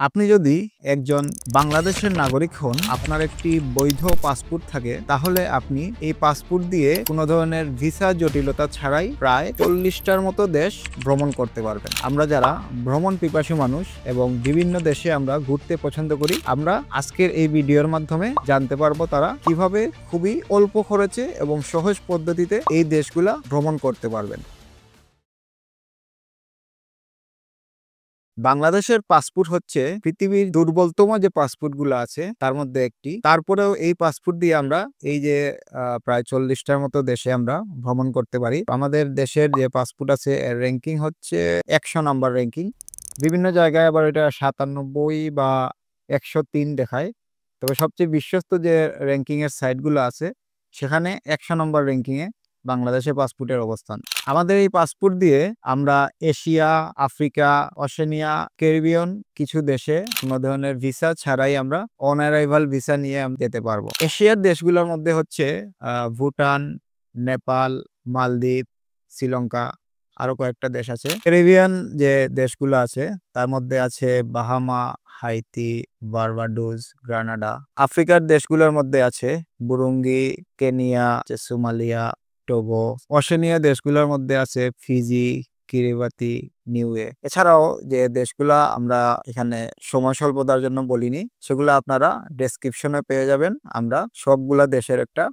আপনি যদি একজন বাংলাদেশের নাগরিক হন, আপনার একটি বৈধ পাসপোর্ট থাকে, তাহলে আপনি এই পাসপোর্ট দিয়ে কোনো ধরনের ভিসা জটিলতা ছাড়াই প্রায় 40টার মতো দেশ ভ্রমণ করতে পারবেন। আমরা যারা ভ্রমণ পিপাসু মানুষ এবং বিভিন্ন দেশে আমরা ঘুরতে পছন্দ করি, আমরা আজকের এই ভিডিওর মাধ্যমে জানতে পারবো তারা কিভাবে খুবই অল্প খরচে এবং সহজ পদ্ধতিতে এই দেশগুলা ভ্রমণ করতে পারবেন। বাংলাদেশের পাসপোর্ট হচ্ছে পৃথিবীর দুর্বলতম যে পাসপোর্টগুলো আছে তার মধ্যে একটি। তারপরেও এই পাসপোর্ট দিয়ে আমরা এই যে প্রায় 40টার মতো দেশে আমরা ভ্রমণ করতে পারি। আমাদের দেশের যে পাসপোর্ট আছে এর র্যাঙ্কিং হচ্ছে 100 নাম্বার র্যাঙ্কিং। বিভিন্ন জায়গায় আবার এটা 97 বা 103 দেখায়। তবে সবচেয়ে বিশ্বস্ত যে র্যাঙ্কিং এর সাইটগুলো আছে সেখানে 100 নম্বর র্যাঙ্কিং এ বাংলাদেশের পাসপোর্টের অবস্থান। আমাদের এই পাসপোর্ট দিয়ে আমরা এশিয়া, আফ্রিকা, ওশেনিয়া, ক্যারিবিয়ান কিছু দেশে কোনো ধরনের ভিসা ছাড়াই আমরা অন অ্যারাইভাল ভিসা নিয়ে যেতে পারবো। এশিয়ার দেশগুলোর মধ্যে হচ্ছে ভুটান, নেপাল, মালদ্বীপ, শ্রীলঙ্কা, আরো কয়েকটা দেশ আছে। ক্যারিবিয়ান যে দেশগুলো আছে তার মধ্যে আছে বাহামা, হাইতি, বারবাডোস, গ্রানাডা। আফ্রিকার দেশগুলোর মধ্যে আছে বুরুঙ্গি, কেনিয়া, সোমালিয়া, টোগো। ওশেনিয়া দেশগুলোর মধ্যে আছে ফিজি, কিরিবাতি, নিউয়ে। এছাড়াও যে দেশগুলা আমরা এখানে সময় স্বল্পতার জন্য বলিনি, সেগুলো আপনারা ডেসক্রিপশনে পেয়ে যাবেন। আমরা সবগুলা দেশের একটা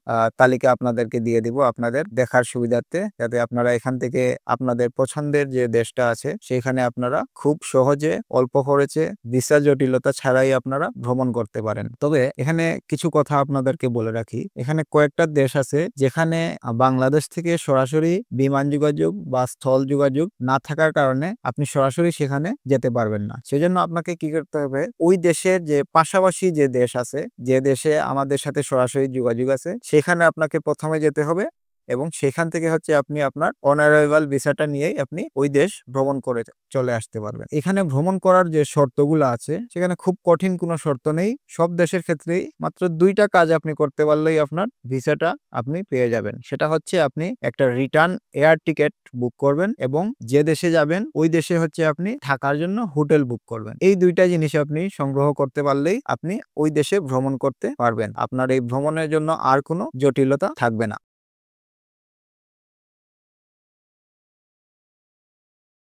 তালিকা আপনাদেরকে দিয়ে দিব আপনাদের দেখার সুবিধার্থে, যাতে আপনারা এখান থেকে আপনাদের পছন্দের যে দেশটা আছে সেখানে আপনারা খুব সহজে অল্প খরচে ভিসা জটিলতা ছাড়াই আপনারা ভ্রমণ করতে পারেন। তবে এখানে কিছু কথা আপনাদেরকে বলে রাখি, এখানে কয়েকটা দেশ আছে যেখানে বাংলাদেশ থেকে সরাসরি বিমান যোগাযোগ বা স্থল যোগাযোগ না থাকার কারণে আপনি সরাসরি সেখানে যেতে পারবেন না। সেজন্য আপনাকে কি করতে হবে, ওই দেশের যে পাশাপাশি যে দেশ আছে, যে দেশে আমাদের সাথে সরাসরি যোগাযোগ আছে, সেখানে আপনাকে প্রথমে যেতে হবে এবং সেখান থেকে হচ্ছে আপনি আপনার অন অ্যারাইভাল ভিসাটা নিয়েই আপনি ওই দেশ ভ্রমণ করে চলে আসতে পারবেন। এখানে ভ্রমণ করার যে শর্তগুলো আছে সেখানে খুব কঠিন কোনো শর্ত নেই। সব দেশের ক্ষেত্রেই মাত্র 2টা কাজ আপনি করতে পারলেই আপনার ভিসাটা আপনি পেয়ে যাবেন। সেটা হচ্ছে আপনি একটা রিটার্ন এয়ার টিকেট বুক করবেন এবং যে দেশে যাবেন ওই দেশে হচ্ছে আপনি থাকার জন্য হোটেল বুক করবেন। এই 2টা জিনিস আপনি সংগ্রহ করতে পারলেই আপনি ওই দেশে ভ্রমণ করতে পারবেন। আপনার এই ভ্রমণের জন্য আর কোনো জটিলতা থাকবে না।